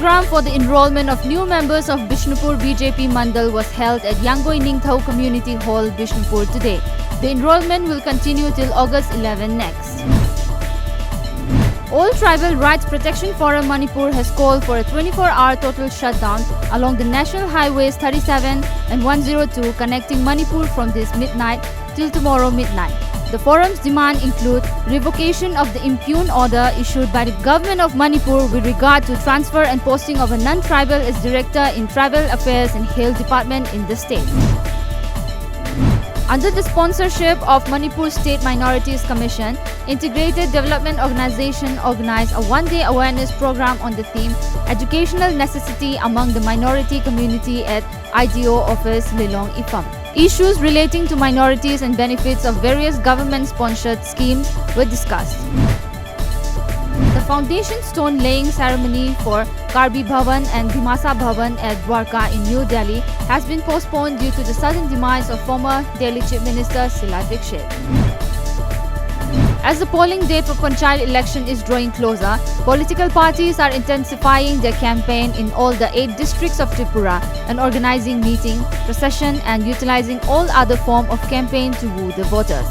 program for the enrollment of new members of Bishnupur BJP Mandal was held at Yangoi Ningthau Community Hall, Bishnupur today. The enrollment will continue till August 11 next. All Tribal Rights Protection Forum Manipur has called for a 24-hour total shutdown along the National Highways 37 and 102 connecting Manipur from this midnight till tomorrow midnight. The forum's demands include revocation of the impugned order issued by the government of Manipur with regard to transfer and posting of a non-tribal as Director in Tribal Affairs and Health Department in the state. Under the sponsorship of Manipur State Minorities Commission, Integrated Development Organization organized a one-day awareness program on the theme Educational Necessity Among the Minority Community at IDO Office, Lilong, Ifam. Issues relating to minorities and benefits of various government-sponsored schemes were discussed. The foundation stone laying ceremony for Karbi Bhavan and Dimasa Bhavan at Dwarka in New Delhi has been postponed due to the sudden demise of former Delhi Chief Minister Sheila Dikshit. As the polling date for Panchayat election is drawing closer, political parties are intensifying their campaign in all the 8 districts of Tripura and organizing meeting, procession and utilizing all other forms of campaign to woo the voters.